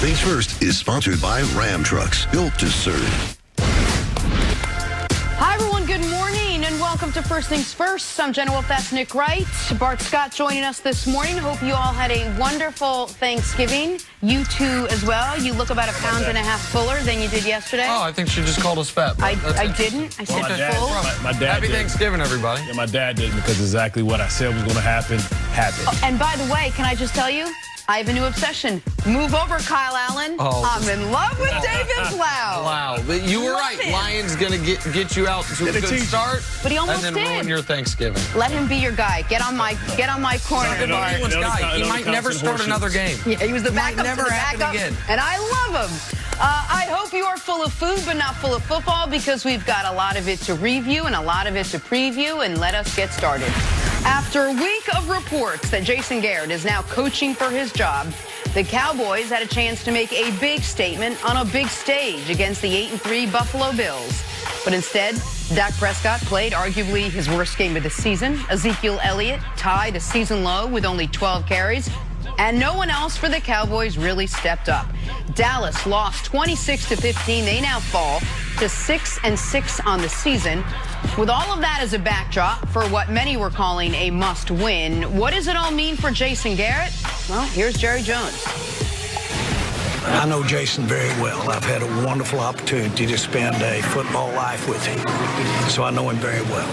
Things First is sponsored by Ram Trucks, built to serve. Hi, everyone. Good morning and welcome to First Things First. I'm General Fast Nick Wright. Bart Scott joining us this morning. Hope you all had a wonderful Thanksgiving. You too as well. You look about 1.5 pounds fuller than you did yesterday. Oh, I think she just called us fat. I didn't. I said full. My dad Happy did. Thanksgiving, everybody. Yeah, my dad did because exactly what I said was going to happen happened. Oh, and by the way, can I just tell you? I have a new obsession. Move over, Kyle Allen. Oh. I'm in love with David Blau. Wow. But you were right. Him. Lions going to get you out to a good start. But he almost and then did. ruin your Thanksgiving. Let him be your guy. Get on my corner. Anyone's guy. He might never start another game. Yeah, he was the backup. Might never happen again. And I love him. I hope you are full of food, but not full of football, because we've got a lot of it to review and a lot of it to preview, and let us get started. After a week of reports that Jason Garrett is now coaching for his job, the Cowboys had a chance to make a big statement on a big stage against the 8-3 Buffalo Bills. But instead, Dak Prescott played arguably his worst game of the season. Ezekiel Elliott tied a season low with only 12 carries. And no one else for the Cowboys really stepped up. Dallas lost 26-15. They now fall to 6-6 on the season. With all of that as a backdrop for what many were calling a must-win, what does it all mean for Jason Garrett? Well, here's Jerry Jones. I know Jason very well. I've had a wonderful opportunity to spend a football life with him, so I know him very well.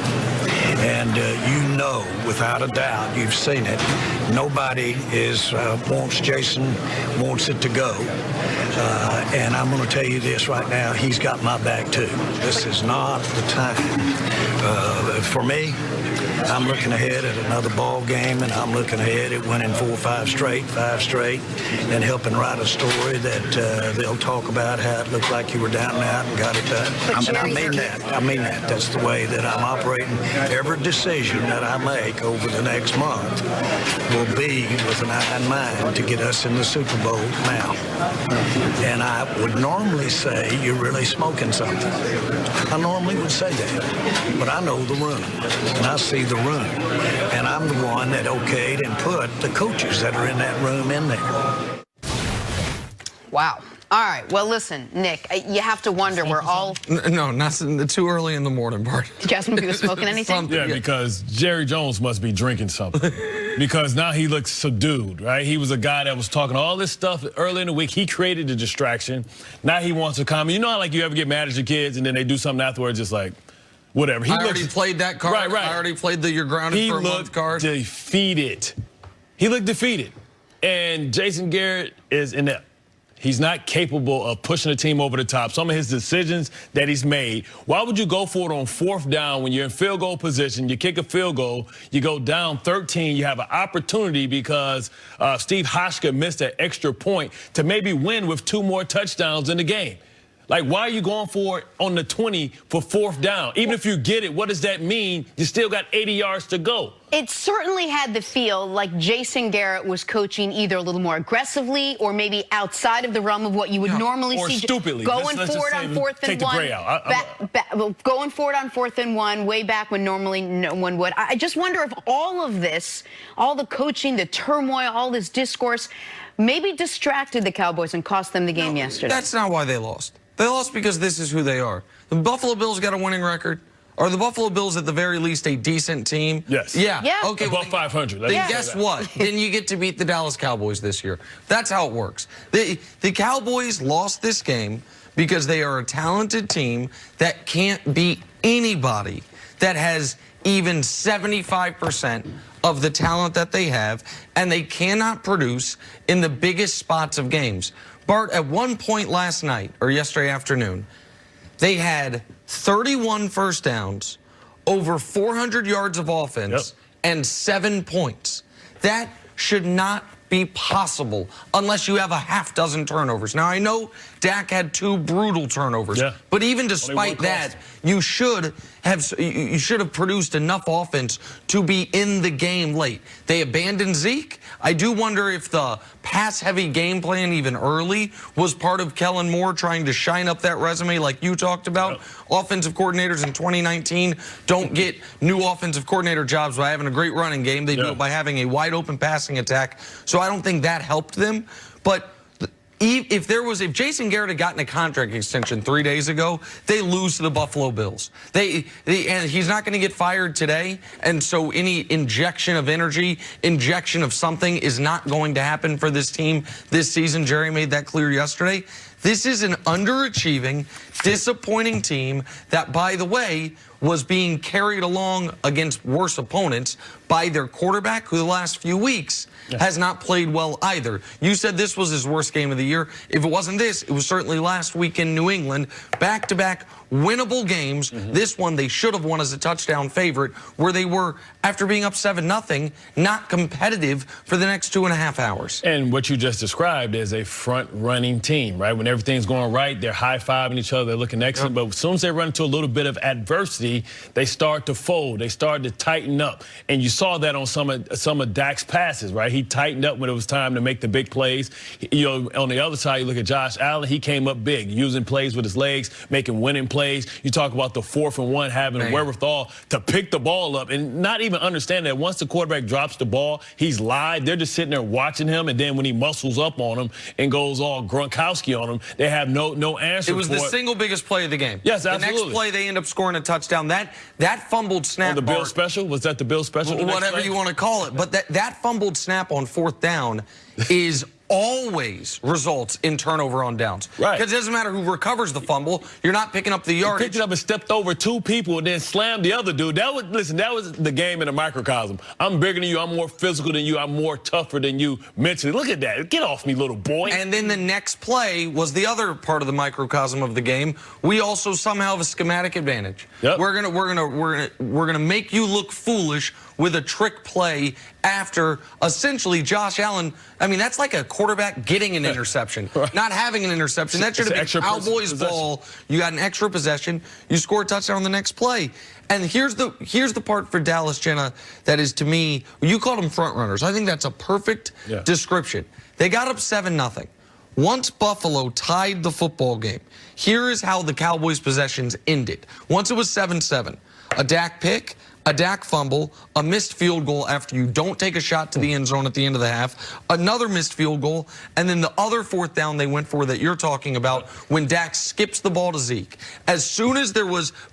And you know, without a doubt, you've seen it, nobody wants Jason, wants it to go. And I'm going to tell you this right now, he's got my back too. This is not the time. For me, I'm looking ahead at another ball game, and I'm looking ahead at winning 4 or 5 straight, and helping write a story that they'll talk about how it looked like you were down and out and got it done. I mean that. That's the way that I'm operating. Every decision that I make over the next month will be with an eye in mind to get us in the Super Bowl now. And I would normally say you're really smoking something. I normally would say that. But I know the room, and I see the room. And I'm the one that okayed and put the coaches that are in that room in there. Wow. All right. Well, listen, Nick, you have to wonder, we're all... No, not too early in the morning, Bart. Did you ask him if he was smoking anything? Yeah, because Jerry Jones must be drinking something. Because now he looks subdued, right? He was a guy that was talking all this stuff early in the week. He created the distraction. Now he wants to comment. You know how, like, you ever get mad at your kids and then they do something afterwards, just like, whatever. I already played that card. Right. I already played the you're grounded for a month card. He looked defeated. He looked defeated. And Jason Garrett is inept. He's not capable of pushing the team over the top. Some of his decisions that he's made. Why would you go for it on 4th down when you're in field goal position? You kick a field goal, you go down 13, you have an opportunity because Steve Hauschka missed an extra point to maybe win with 2 more touchdowns in the game. Like, why are you going for it on the 20 for 4th down? Even if you get it, what does that mean? You still got 80 yards to go. It certainly had the feel like Jason Garrett was coaching either a little more aggressively or maybe outside of the realm of what you would normally or see. Stupidly. Going forward on 4th and 1. Going forward on 4th and 1, way back when normally no one would. I just wonder if all of this, all the coaching, the turmoil, all this discourse, maybe distracted the Cowboys and cost them the game yesterday. That's not why they lost. They lost because this is who they are. The Buffalo Bills got a winning record. Are the Buffalo Bills at the very least a decent team? Yes. Yeah. Okay. Above 500. Then guess what? Then you get to beat the Dallas Cowboys this year. That's how it works. The Cowboys lost this game because they are a talented team that can't beat anybody that has even 75% of the talent that they have, and they cannot produce in the biggest spots of games. Bart, at one point last night, or yesterday afternoon, they had 31 first downs, over 400 yards of offense, and 7 points. That should not be possible unless you have a half-dozen turnovers. Now, I know Dak had 2 brutal turnovers, but even despite that, you should have produced enough offense to be in the game late. They abandoned Zeke. I do wonder if the pass-heavy game plan even early was part of Kellen Moore trying to shine up that resume like you talked about. Offensive coordinators in 2019 don't get new offensive coordinator jobs by having a great running game. They do it by having a wide-open passing attack. So I don't think that helped them. But if Jason Garrett had gotten a contract extension 3 days ago, they lose to the Buffalo Bills. And he's not going to get fired today, and so any injection of energy, injection of something is not going to happen for this team this season. Jerry made that clear yesterday. This is an underachieving, disappointing team that, by the way, was being carried along against worse opponents by their quarterback, who the last few weeks has not played well either. You said this was his worst game of the year. If it wasn't this, it was certainly last week in New England. Back-to-back winnable games. This one they should have won as a touchdown favorite, where they were, after being up 7-0, not competitive for the next 2.5 hours. And what you just described is a front-running team, right? When everything's going right, they're high-fiving each other, they're looking excellent. But as soon as they run into a little bit of adversity, they start to fold, they start to tighten up. And you saw that on some of Dak's passes, right? He tightened up when it was time to make the big plays. You know, on the other side, you look at Josh Allen, he came up big, using plays with his legs, making winning plays. You talk about the 4th and 1, having a wherewithal to pick the ball up and not even understand that once the quarterback drops the ball, he's live. They're just sitting there watching him, and then when he muscles up on him and goes all Gronkowski on him, they have no answer for it. It was the single biggest play of the game. Yes, absolutely. The next play, they end up scoring a touchdown. That fumbled snap. On the Bill special? Was that the Bill special? Whatever you want to call it. But that fumbled snap on 4th down is always results in turnover on downs. Right. Because it doesn't matter who recovers the fumble. You're not picking up the yardage. He picked it up and stepped over 2 people and then slammed the other dude. That was the game in a microcosm. I'm bigger than you. I'm more physical than you. I'm more tougher than you mentally. Look at that. Get off me, little boy. And then the next play was the other part of the microcosm of the game. We also somehow have a schematic advantage. Yep. We're gonna make you look foolish with a trick play after essentially Josh Allen. I mean, that's like a quarterback getting an interception, not having an interception. That should have been Cowboys ball. You got an extra possession. You score a touchdown on the next play. And here's the part for Dallas, Jenna, that is, to me, you called them front runners. I think that's a perfect description. They got up 7-0. Once Buffalo tied the football game, here is how the Cowboys' possessions ended. Once it was 7-7, a Dak pick, a Dak fumble, a missed field goal after you don't take a shot to the end zone at the end of the half, another missed field goal, and then the other 4th down they went for that you're talking about when Dak skips the ball to Zeke. As soon as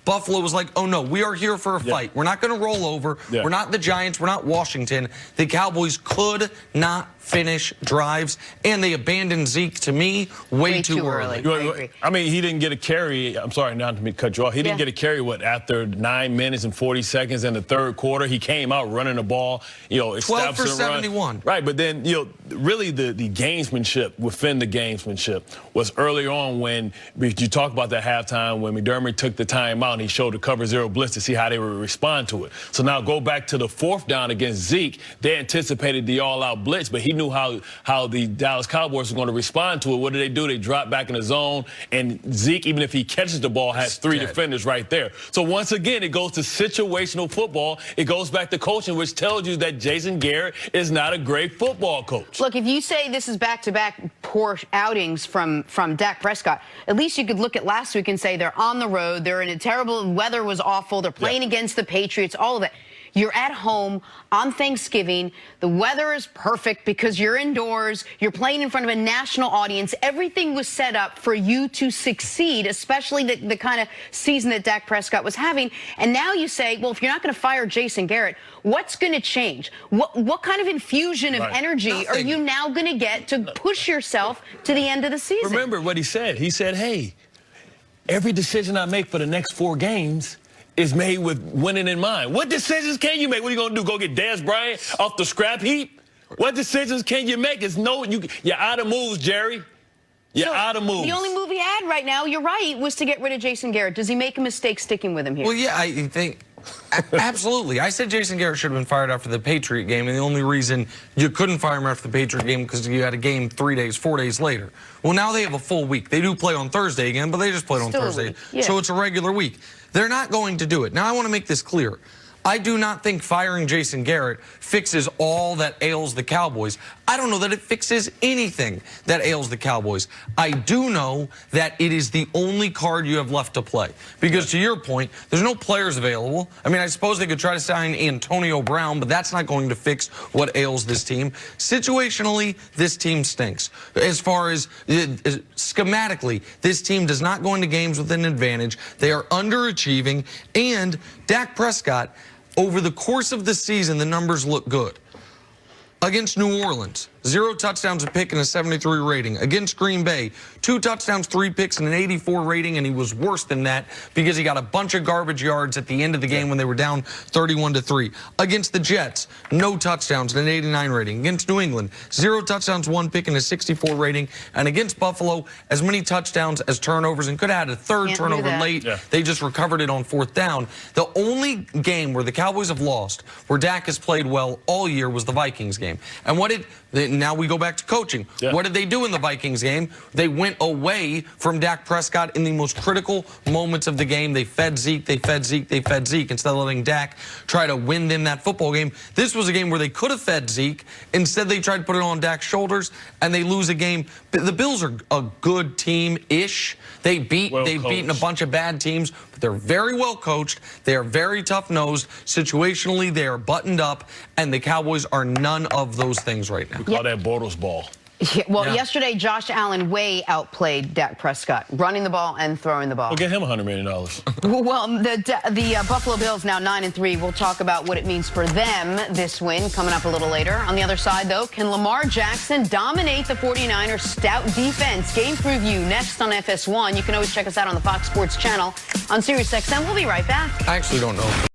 Buffalo was like, oh no, we are here for a fight. We're not going to roll over. We're not the Giants. We're not Washington. The Cowboys could not finish drives, and they abandoned Zeke, to me, way too early. I mean, he didn't get a carry. I'm sorry, not to cut you off. He didn't get a carry, after 9 minutes and 40 seconds in the 3rd quarter. He came out running the ball, 12 for 71. Right, but then, really the gamesmanship within the gamesmanship was early on when you talk about that halftime when McDermott took the timeout and he showed the cover 0 blitz to see how they would respond to it. So now go back to the 4th down against Zeke. They anticipated the all-out blitz, but he knew how the Dallas Cowboys were going to respond to it. What do? They drop back in the zone, and Zeke, even if he catches the ball, has 3 defenders right there. So once again, it goes to situational football. It goes back to coaching, which tells you that Jason Garrett is not a great football coach. Look, if you say this is back-to-back poor outings from Dak Prescott, at least you could look at last week and say they're on the road, they're in a terrible, weather was awful, they're playing against the Patriots, all of it. You're at home on Thanksgiving. The weather is perfect because you're indoors. You're playing in front of a national audience. Everything was set up for you to succeed, especially the kind of season that Dak Prescott was having. And now you say, well, if you're not going to fire Jason Garrett, what's going to change? What kind of infusion of energy are you now going to get to push yourself to the end of the season? Remember what he said. He said, hey, every decision I make for the next 4 games is made with winning in mind. What decisions can you make? What are you going to do? Go get Dez Bryant off the scrap heap? What decisions can you make? You're out of moves, Jerry. You're out of moves. The only move he had right now, you're right, was to get rid of Jason Garrett. Does he make a mistake sticking with him here? Well, yeah, I think absolutely. I said Jason Garrett should have been fired after the Patriot game, and the only reason you couldn't fire him after the Patriot game because you had a game 3 days, 4 days later. Well, now they have a full week. They do play on Thursday again, but they just played on Thursday. So it's a regular week. They're not going to do it. Now, I want to make this clear. I do not think firing Jason Garrett fixes all that ails the Cowboys. I don't know that it fixes anything that ails the Cowboys. I do know that it is the only card you have left to play. Because to your point, there's no players available. I mean, I suppose they could try to sign Antonio Brown, but that's not going to fix what ails this team. Situationally, this team stinks. As far as schematically, this team does not go into games with an advantage. They are underachieving, and Dak Prescott, over the course of the season, the numbers look good. Against New Orleans, 0 touchdowns, a pick, and a 73 rating. Against Green Bay, 2 touchdowns, 3 picks, and an 84 rating, and he was worse than that because he got a bunch of garbage yards at the end of the game when they were down 31-3. Against the Jets, no touchdowns and an 89 rating. Against New England, 0 touchdowns, 1 pick, and a 64 rating. And against Buffalo, as many touchdowns as turnovers, and could have had a third turnover late. Yeah. They just recovered it on 4th down. The only game where the Cowboys have lost, where Dak has played well all year, was the Vikings game. And what did... Now we go back to coaching. Yeah. What did they do in the Vikings game? They went away from Dak Prescott in the most critical moments of the game. They fed Zeke, they fed Zeke, they fed Zeke instead of letting Dak try to win them that football game. This was a game where they could have fed Zeke. Instead, they tried to put it on Dak's shoulders, and they lose a game. The Bills are a good team-ish. They've beaten a bunch of bad teams, but they're very well coached. They are very tough-nosed. Situationally, they are buttoned up, and the Cowboys are none of those things right now. We call that Bortles ball. Yeah, well, yesterday, Josh Allen way outplayed Dak Prescott, running the ball and throwing the ball. We'll get him $100 million. Well, the Buffalo Bills now 9-3. We'll talk about what it means for them, this win, coming up a little later. On the other side, though, can Lamar Jackson dominate the 49ers' stout defense? Game preview next on FS1. You can always check us out on the Fox Sports channel on SiriusXM. We'll be right back. I actually don't know.